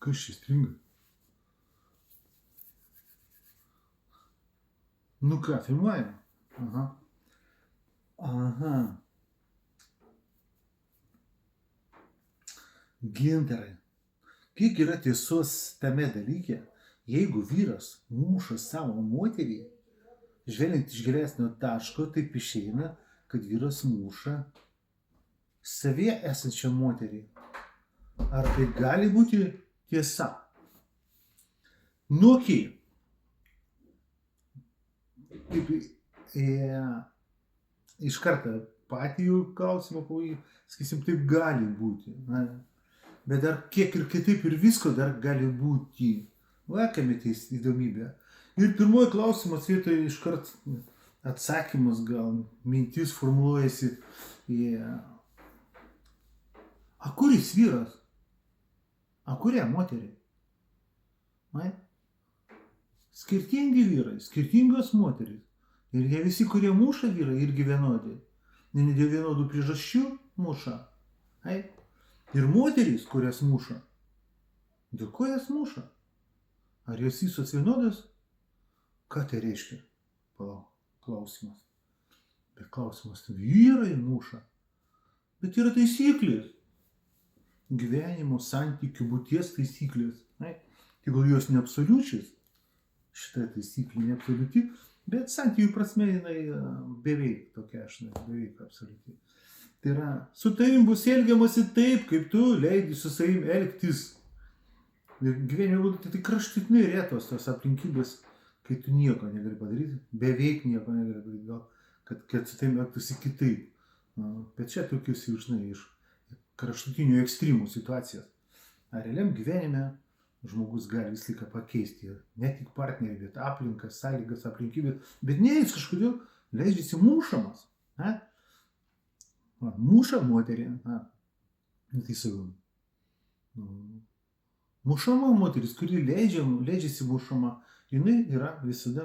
Kas čia stringa? Nu ką, filmuojam? Aha. Aha. Gintarai, kiek yra tiesos tame dalyke, jeigu vyras muša savo moterį, žvelgiant iš geresnio taško, taip išeina, kad vyras muša savie esančią moterį. Ar tai gali būti tiesa? Nu, okei. Taip, iš karto patijų klausimą, sakysim, taip gali būti. Na, bet dar kiek ir kitaip ir visko dar gali būti. Va, kame tai įdomybė. Ir pirmoji klausimas vietoje iškart atsakymas, gal mintis formuluojasi. A kuris vyras? A kuria moteriai? Skirtingi vyrai, skirtingos moterys. Ir jie visi, kurie muša vyrai, irgi vienodi. Ne dėl vienodų priežasčių muša. Ir moterys, kurias muša. Dėl ko jas muša? Ar jos visos vienodas? Ką tai reiškia? Palauk, klausimas. Bet klausimas, vyrai muša. Bet yra taisyklės. Gyvenimo, santykių, būties taisyklės. Tegul jos neabsoliučios. Šitą taisyklį neabsoliuti, bet santykių prasme jinai beveik tokia, beveik absoliuti. Tai yra, su tavim bus elgiamasi taip, kaip tu leidi su savim elgtis. Ir gyvenime būtų tai kraštutinai retos tos aplinkybės, kai tu nieko negali padaryti, beveik nieko negali padaryti, gal, kad su tavim elgtųsi kitaip. Bet čia tokius, žinai, iš kraštutinių ekstremų situacijas. Ar realiam gyvenime žmogus gali visą laiką pakeisti ne tik partnerį, bet aplinkas, sąlygas, aplinkybės, bet ne jis kažkodėl leidžiasi mušamas. Muša moterį. Tai savim. Mušama moteris, kuri leidžiasi mušama, jinai yra visada,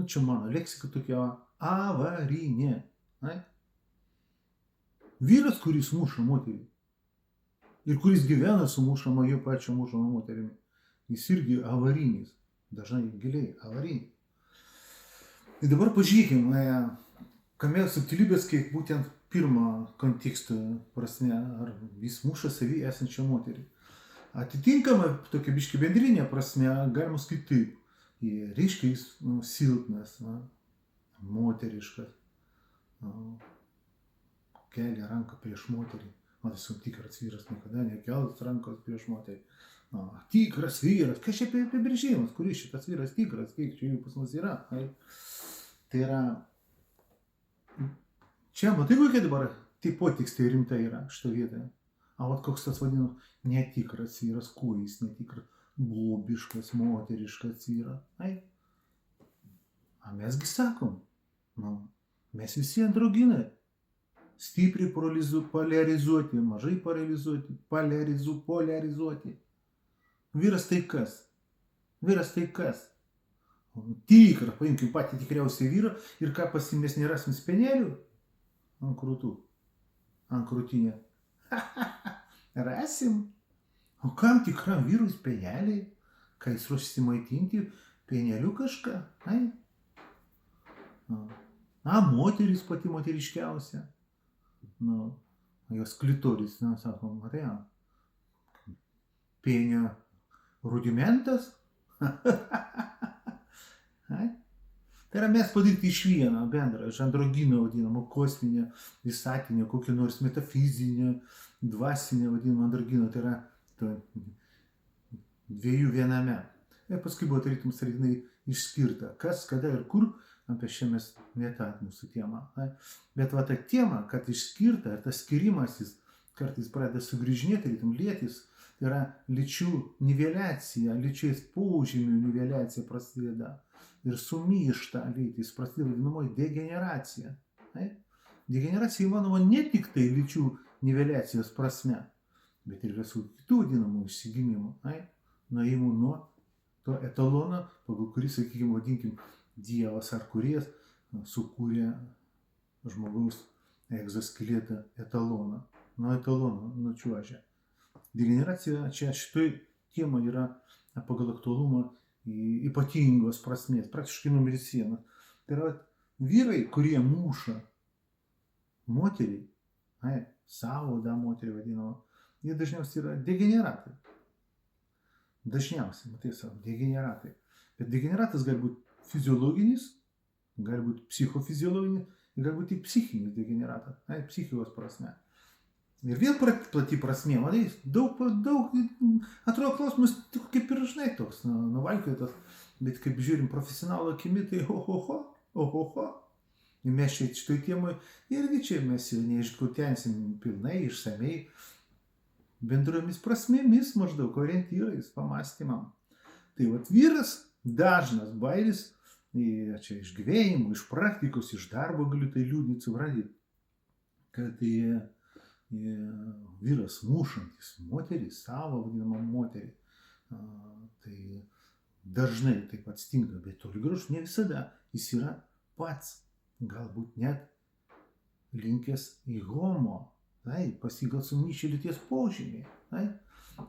čia mano leksika tokia, avarinė. Vyras, kuris muša moterį ir kuris gyvena su mušama jo pačio mušama moterimi, jis irgi avarinis, dažnai giliai avarinis. Ir dabar pažiūrėkime, kame subtilybės, kaip būtent pirmą konteksto prasme, ar jis muša savį esančią moterį. Atitinkama tokia biški bendrinė prasme, galima sakyti taip, reiškia jis silpnas, moteriškas, kelia ranką prieš moterį. Esu tikras vyras, niekada nekels rankos prieš moterį. Tikras vyras, kas čia apibrėžimas, kuris šitas vyras tikras, kiek čia jų pas mus yra. Tai yra, čia matai, kokia dabar potekstė rimta yra šitą vietą. Vat koks tas vadinu netikras vyras, kuo jis netikras, bobiškas, moteriškas yra. Mesgi sakom, mes visi androginai. Stipriai polarizuoti, mažai polarizuoti. Vyras tai kas? Vyras tai kas? Tikras, paimkim patį tikriausiai vyrą ir ką pasimės nerasim spenelių? Ant krūtų. Ant krūtinė. Rasim. O kam tikram vyrui speneliai? Kai jis ruošiasi maitinti, penelių kažką? Moteris pati moteriškiausia. Jos klitoris, sakom, matai, penio rudimentas. Tai yra mes padaryti iš vieno bendrą, iš androgino vadinamo kosminio, visatinio, kokio nors metafizinio, dvasinio vadinamo androgino, tai yra dviejų viename. Ir paskui buvo tarytum sąlyginai išskirta, kas, kada ir kur. Apie šią mes netą mūsų temą. Bet va ta tema, kad išskirta ir tas skirimasis kartais pradeda sugrįžinėti, lietis, tai yra lyčių niveliacija, lyčiais požymių niveliacija prasideda. Ir sumišta lytis prasideda vadinamoji degeneracija. Degeneracija įmanoma ne tik tai lyčių niveliacijos prasme, bet ir visų kitų vadinamų išsigimimų. Nuėjimų nuo to etalono, pagal kurį, sakykime, vadinkim, Dievas ar kūrėjas sukūrė žmogaus egzoskeletą etaloną. Nuo etalono nučiuožė. Degeneracija čia šitoj tema yra pagal aktualumą ypatingos prasmės, praktiškai numeris 1. Tai yra vyrai, kurie muša moterį, savo moterį vadinamą, jie dažniausiai yra degeneratai. Dažniausiai, matai savo, degeneratai. Bet degeneratas gali būti fiziologinis, gali būti psichofiziologinis, gali būti tik psichinis degeneratas, psichikos prasme. Ir vėl plati prasmė, matai, daug, atrodo klausimas kaip ir žinai toks, nuvalkiotas, bet kaip žiūrim profesionalo akimi, tai ohoho. Ir mes čia šitoj temai, irgi čia mes jau neiškutensim pilnai, išsamei, bendromis prasmėmis maždaug, orientyrais, pamąstymam. Tai vat vyras dažnas bairis, čia iš gyvenimo, iš praktikos, iš darbo galiu tai liūdnį supranti, kad vyras mušantis moterį, savo vadinamą moterį, tai dažnai taip atsitinka, bet toli gražu ne visada jis yra pats, galbūt net linkęs į homo, pas jį gal sumišę lyties požymiai,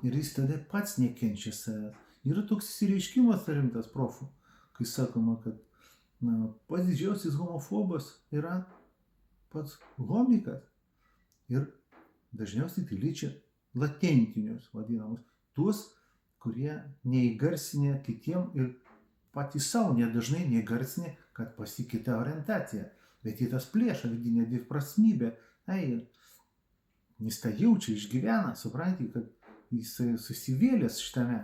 ir jis tada pats nekenčia savęs. Yra toks įsireiškimas rimtas profų, kai sakoma, kad pats didžiausias homofobas yra pats homikas. Ir dažniausiai tai liečia latentinius vadinamus, tuos, kurie neįgarsinė kitiem ir patys savo nedažnai neįgarsinė, kad pasikeitė orientacija. Bet jie tas plėša vidinę dviprasmybę, jis tą jaučia, išgyvena, supranti, kad jis susivėlęs šitame.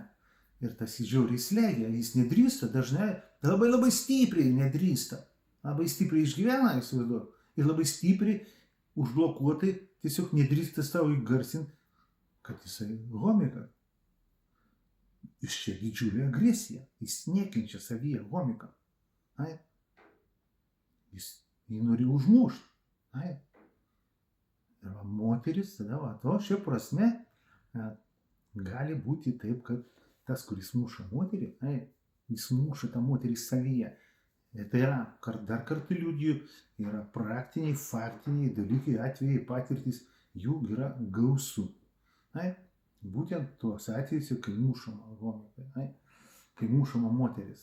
Ir tas jis žiauriai slegia, jis nedrįsta dažnai, labai stipriai nedrįsta. Labai stipriai išgyvena, įsivaizduoju. Ir labai stipriai užblokuotai tiesiog nedrįsta savo įgarsinti, kad jisai homikas. Iš čia didžiulė agresija. Jis nekenčia savyje homiką. Jis jį nori užmušti. Ir moteris, tada šia prasme gali būti taip, kad tas, kuris muša moterį, jis muša tą moterį savyje. Tai yra, dar kartą liudiju, yra praktiniai, faktiniai dalykai, atvejai, patirtys, jų yra gausu. Būtent tuos atvejus, kai mušama homikai, kai mušama moteris.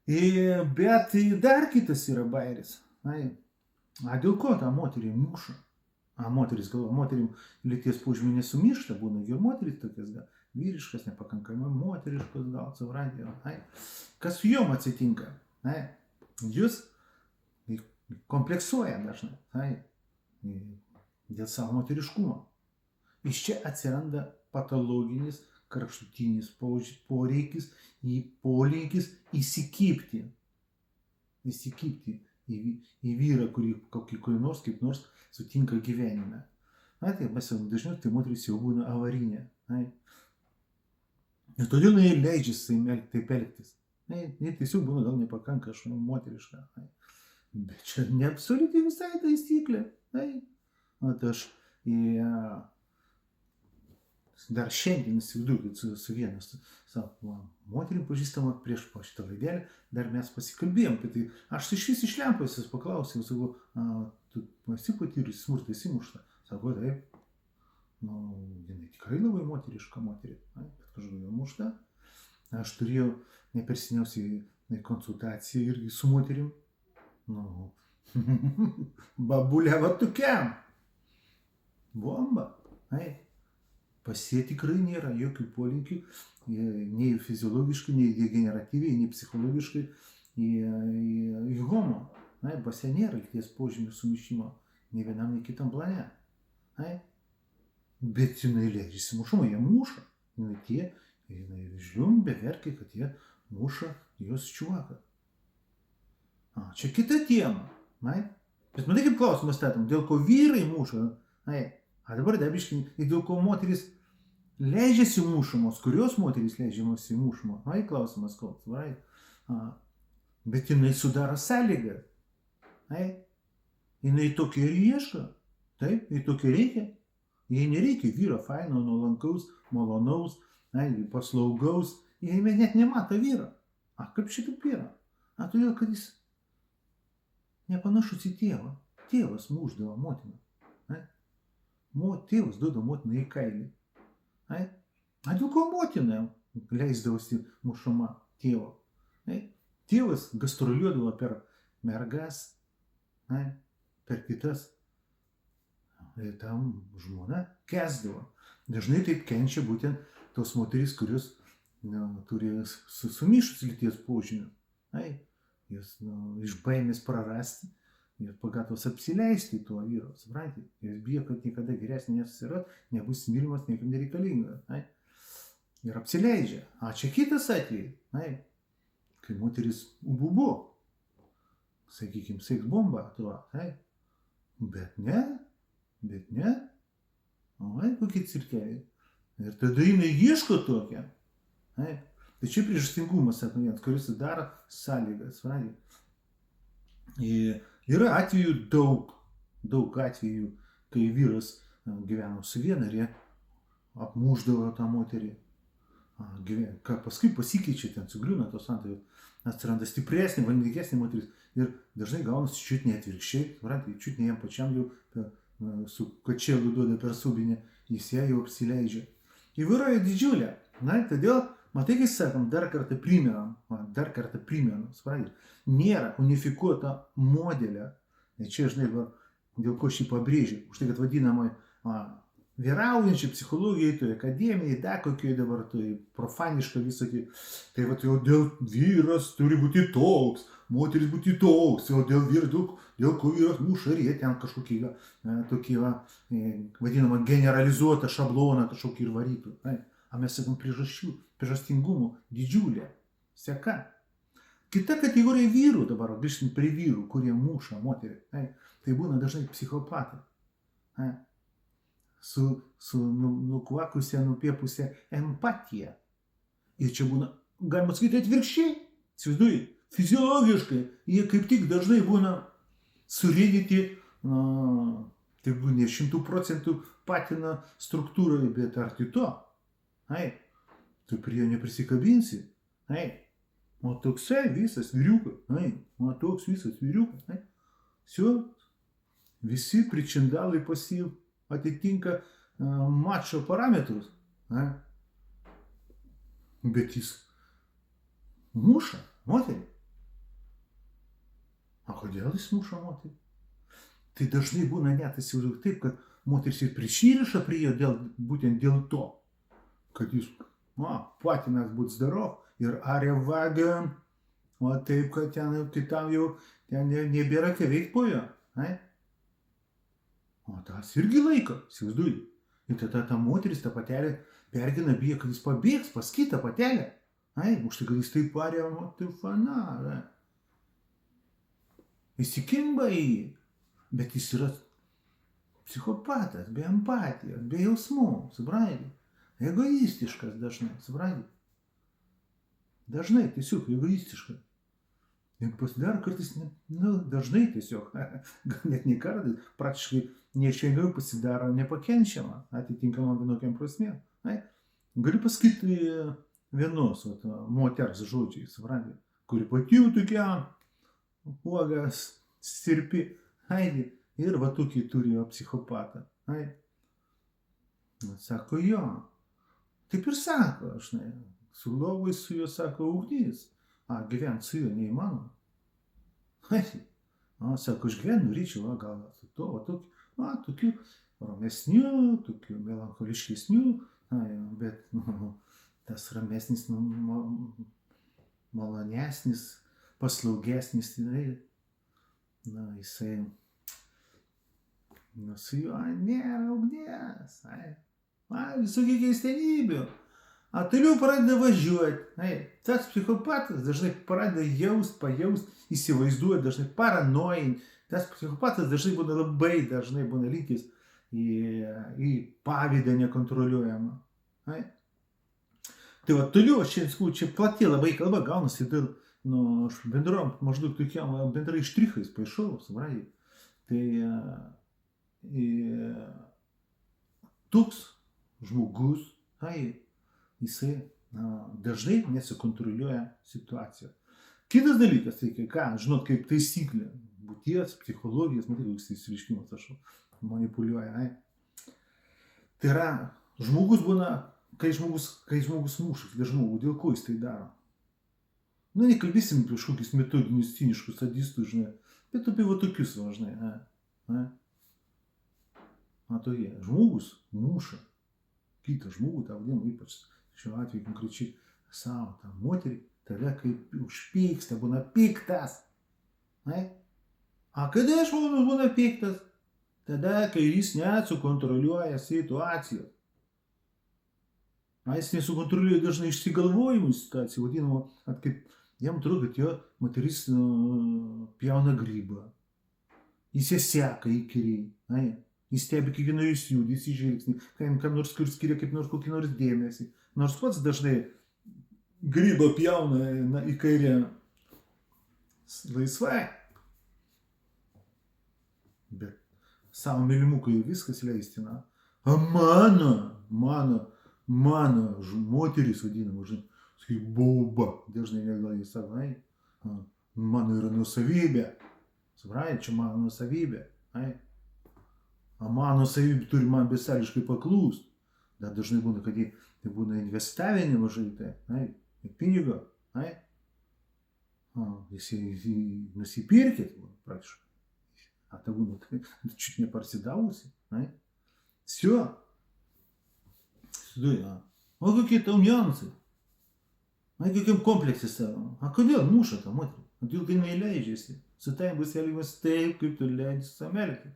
Bet dar kitas yra bairis. Dėl ko tą moterį muša? Moteris galvo, moterim lyties požymiai nesumiršta, būna ir moteris tokias gal. Vyriškas, nepakankamai moteriškas, gal suvrantė. Kas su jom atsitinka? Jūs kompleksuoja dažnai dėl savo moteriškumo. Iš čia atsiranda patologinis, kraštutinis poreikis, polinkis įsikibti į vyrą, kurį kaip nors sutinka gyvenime. Tai mes jau dažniau, tai moteris jau būna avarinė. Ir todėl jie leidžiasi taip elgtis. Jie tiesiog būna gal nepakanka moteriška. Bet čia ne absoliučiai visai taisyklė. Aš dar šiandien įsivaizduoju, su vienas moterim pažįstama prieš po šitą laidelę, dar mes pasikalbėjom apie tai. Aš iš Lempojos paklausiau, sakau, tu esi patyrusi smurtą, esi mušta? Sako, taip. Jinai tikrai labai moteriška moterį, bet kažkodėl mušta. Aš turėjau neperseniausiai konsultaciją irgi su moterim. Babulė va tokiam. Bomba. Pas jie tikrai nėra jokių polinkių, nei fiziologiškai, nei degeneratyviai, nei psichologiškai į homo. Pas jie nėra lyties požymių sumišimo nei vienam, nei kitam plane. Bet jinai leidžiasi mušama, jie muša. Jinai žliumbė, verkia, kad jie muša jos čiuoką. Čia kita tema. Bet matai, kaip klausimas statom, dėl ko vyrai muša. Dabar debiškai, dėl ko moteris leidžiasi mušamos, kurios moteris leidžiamasi mušamo. Klausimas koks. Bet jinai sudaro sąlygą. Jinai tokia ir ieško. Taip, jai tokia reikia. Jai nereikia vyro faino, nuolankaus, malonaus, paslaugaus. Jai net nemato vyro. Kaip šitaip yra? Todėl, kad jis nepanašus į tėvą. Tėvas mušdavo motiną. Tėvas duoda motiną į kailį. A dėl ko motina leisdavosi mušama tėvo? Tėvas gastroliuodavo per mergas, per kitas. Ir tam žmona kęsdavo. Dažnai taip kenčia būtent tos moterys, kurios turi sumišus lyties požymių. Jos iš baimės prarasti ir pagatos apsileisti tuo vyru. Suprantate? Jos bijo, kad niekada geresnė nesusiras, nebus mylimas, niekam nereikalinga. Ir apsileidžia. A čia kitas atvejai. Kai moteris ububu, sakykime, seks bomba tuo. Bet ne. Kokie cirkeliai. Ir tada jinai ieško tokią. Tai čia priežastingumas, sako vienas, kuris sudaro sąlygas. Yra atvejų daug atvejų, kai vyras gyveno su viena ir jie apmušdavo tą moterį. Paskui pasikeičia, ten sugriūna tos santykiai, atsiranda stipresnė, valdingesnė moteris ir dažnai gaunasi čiut ne atvirkščiai, čiut ne jam pačiam jau su kačėlu duoda per subinę, jis ją jau apsileidžia. Įvairovė didžiulė, todėl, matai, kai sakom, dar kartą primenu, suprantate, nėra unifikuoto modelio, čia, žinai, dėl ko šį pabrėžiu, už tai, kad vadinamai vyraujančiai psichologijai, toj akademijai, kokioj dabar, toj profaniška visokiai, tai jau dėl vyras turi būti toks, moteris būti toks, o dėl ko vyras muša ir jie ten kažkokį tokį, vadinamą, generalizuotą šabloną kažkokį ir varytų. A mes sakom priežastingumų didžiulė seka. Kita kategorija vyrų, dabar grįžtant prie vyrų, kurie muša moterį, tai būna dažnai psichopatai. Su nukvakusia, nupiepusia empatija. Ir čia būna, galima sakyti, atvirkščiai. Įsivaizduoji, fiziologiškai jie kaip tik dažnai būna surėdyti, tai ne 100% patina struktūrai, bet arti to. Tu prie jo neprisikabinsi. O toksai visas vyriukas. Visi pričindalai pasiv atitinka mačo parametrus. Bet jis muša moterį. A kodėl jis muša moterį? Tai dažnai būna net įsivaizduok taip, kad moteris ir prisiriša prie jo būtent dėl to, kad jis patinas būt zdarov ir aria vagiam, o taip, kad ten kitam jau nebėra ką veikti po jo. O tas irgi laiko, įsivaizduoji. Ir tada ta moteris, ta patelė, pergina, bijo, kad jis pabėgs pas kitą patelę. Už tai, kad jis taip parė, tai fana. Įsikimba į jį. Bet jis yra psichopatas, be empatijos, be jausmų, suprantate. Egoistiškas dažnai, suprantate. Dažnai tiesiog egoistiškas. Ir pasidaro kartais, dažnai tiesiog, gal net ne kartais, praktiškai neišvengiamai pasidaro nepakenčiama, atitinkamam vienokiam prasmėm. Galiu pasakyti vienos moters žodžiais, suprantate, kuri pati jau tokia uogas sirpi, ir va tokį turi psichopatą. Sako jo, taip ir sako, žinai, su lovai su juo sako ugnis. Gyventi su juo neįmanoma. Sako, aš gyvenu ryčiau, gal su to, tokiu ramesniu, tokiu melancholiškesniu, bet tas ramesnis, malonesnis, paslaugesnis, jisai, su juo nėra ugnies, visokių keistenybių. Toliau pradeda važiuoti. Tas psichopatas dažnai pradeda pajaust, įsivaizduoti, dažnai paranointi. Tas psichopatas dažnai būna linkęs į pavydą nekontroliuojamą. Tai va, toliau, čia plati labai kalba gaunasi, aš bendrom, maždaug tokiam bendrai štrichais paišau, suprantate. Tai toks žmogus, jisai dažnai nesikontroliuoja situacijos. Kitas dalykas, tai žinot, kaip taisyklė, būties, psichologijos, matai, koks įsireiškimas, aš manipuliuoja. Tai yra, žmogus būna kai žmogus muša kitą žmogų, dėl ko jis tai daro? Nu, nekalbėsim apie kažkokius metodinius, ciniškus sadistus, žinai, bet apie va tokius, va, žinai, Matoje, žmogus muša kitą žmogų, tą vadinamą, ypač šiuo atveju konkrečiai savo, tą moterį, tave kaip užpyksta, būna piktas. A kada žmogus būna piktas? Tada, kai jis net sukontroliuoja situaciją. Jis nesukontroliuoja dažnai išsigalvojimų situacijų, vadinamo, kaip jam atrodo, kad jo moteris pjauna grybą. Jis ją seka įkyriai. Jis stebi kiekvieno jūs judesį, žvilgsnį, kam nors skiria kaip nors kokį nors dėmesį. Nors pats dažnai grybą pjauna į kairę laisvai. Bet savo mylimukui viskas leistina. A mano moteris vadinama, žinai, bauba. Dažnai negali sako, mano yra nusavybė. Suprantate, čia mano nusavybė. A mano savybė turi man besąlygiškai paklūst. Dar dažnai būna, kad tai būna investavę nemažai, pinigo. Jis nusipirkė praktiškai. А то būna чуть не парсидаvusi. Все. O kokie tau niuansai? Kokiam komplekse savo? A kodėl muša tą moterį? Kodėl tai neįleidžiasi? Su tai bus elgiamas taip, kaip tu leidžiasi su Amerikai.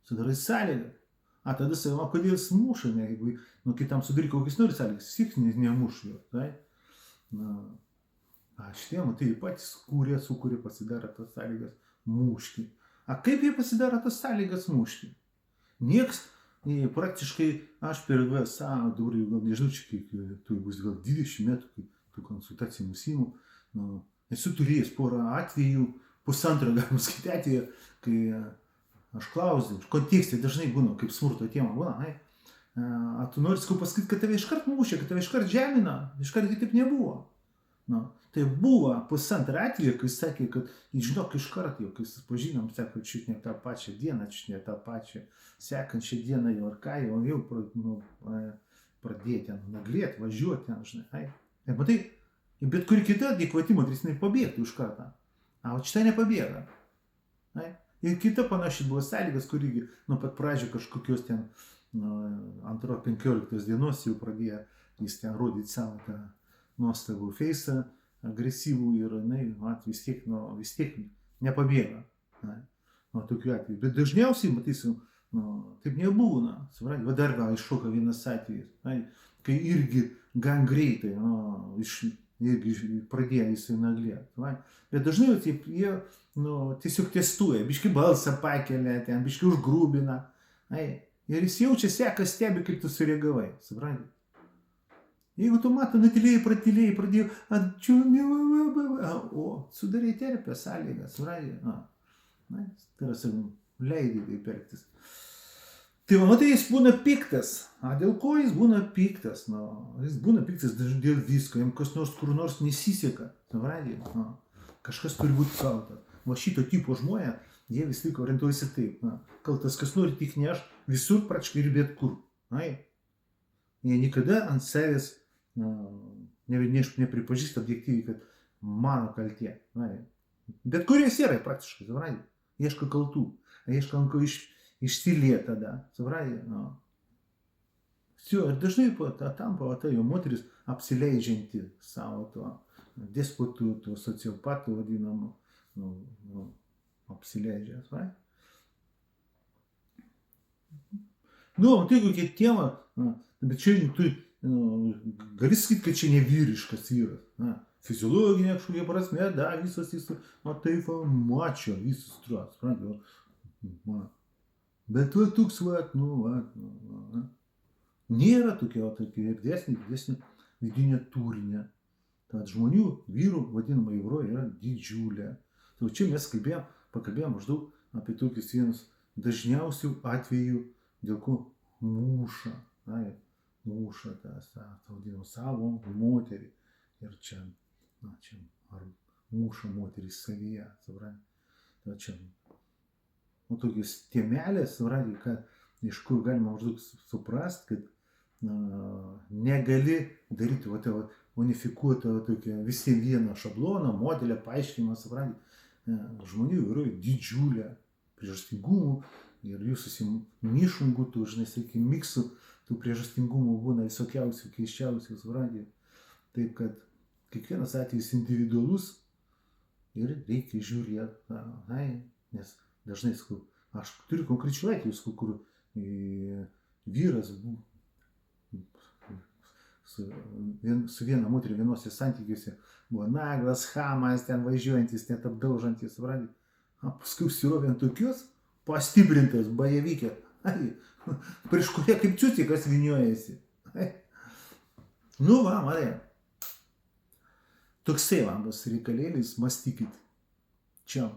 Sudarai sąlygą. A tada savo, kodėl jis muša, jeigu kitam sudarai kokias nori sąlygas, jis nemuša jo. Šitie matai patys sukūrė, pasidaro tas sąlygas mušti. A kaip jie pasidaro tas sąlygas mušti? Nieks, praktiškai aš per VSA, dabar jau gal nežinau, čia kiek, tu bus gal 20 metų, kai tų konsultacijų nusimu. Esu turėjęs porą atvejų, pusantrą galima skaityti atveju, kai aš klausiu, kontekste dažnai būna, kaip smurto tema būna, a tu nori pasakyti, kad tave iškart mušė, kad tave iškart žemina, iškart kitaip nebuvo. Tai buvo pusantrą atveju, kai sakė, kad žinok iškart jau, kai susipažinom, sako, čiut ne tą pačią dieną, čiut ne tą pačią sekančią dieną jau ar ką, jau pradėti naglėti, važiuoti ten, žinai. Matai, bet kuri kita adekvati moteris nepabėgtų iš karto. O šitą nepabėga. Ir kita panašiai buvo sąlygas, kur irgi nuo pat pradžių kažkokios ten 2-15 dienos jau pradėjo jis ten rodyti savo tą nuostabų feisą, agresyvų ir vis tiek nepabėga. Tokiu atveju. Bet dažniausiai, matysim, taip nebūna. Va dar gal iššoka vienas atvejis, kai irgi gan greitai irgi pradėjo jisai naglėti. Bet dažnai jie tiesiog testuoja, biški balsą pakelia, biški užgrūbina. Ir jis jaučia, seka, stebi, kaip tu sureagavai. Suprantate? Jeigu tu matai, nutylėjai, pradėjo, sudarė terpę sąlygą, suprantate? Tai yra, sakom, leidai taip elgtis. Tai matai, jis būna piktas. Dėl ko jis būna piktas? Jis būna piktas dėl visko, jam kas nors kur nors nesiseka. Kažkas turi būti kaltas. Va šito tipo žmonės, jie vis laik orientuojasi taip. Kaltas kas nori, tik ne aš, visur praktiškai ir bet kur. Jie niekada ant savęs nepripažįsta objektyviai, kad mano kaltė. Bet kurie sėrai praktiškai, suprantate? Ieško kaltų. Ieško ant ko išsilėt tada, suprantate? Ir dažnai tampa ta jo moteris apsileidžianti savo to despotų, to sociopatų vadinamų, apsileidžia, suprantate? Tai kokia tema, bet čia tu gali sakyti, kad čia ne vyriškas vyras. Fiziologinė kažkokia prasme, visas jis, taip, mačio, visas truos, suprantate? Bet toks, nėra tokia ir didesnė vidinė turinė. Tad žmonių, vyrų, vadinama įvairovė, yra didžiulė. Tai čia mes pakalbėjom maždaug apie tokius vienus dažniausių atvejų, dėl ko muša tą vadinamą savo moterį. Ir čia ar muša moteris savyje, suprantate? Tai čia tokios temelės, suprantate, kad iš kur galima maždaug suprast, kad negali daryti unifikuotą tokią visiems vieną šabloną, modelę, paaiškinimą, suprantate. Žmonių yra didžiulė priežastingumų ir jų susimyšungų, tų, žinai, sakykime, miksų, tų priežastingumų būna visokiausių, keiščiausių, suprantate. Taip, kad kiekvienas atvejis individualus ir reikia žiūrėti, nes dažnai, aš turiu konkrečių atvejus, kur vyras su viena moterį vienose santykiuose buvo naglas, chamas, ten važiuojantis, net apdaužantis, suprantate. Paskui užsirovė ant tokios pastiprintas bajavykė, prieš kurie kaip ciucikas vyniojasi. Nu va, matai. Toksai man bus reikalėlis, mąstykit. Čia.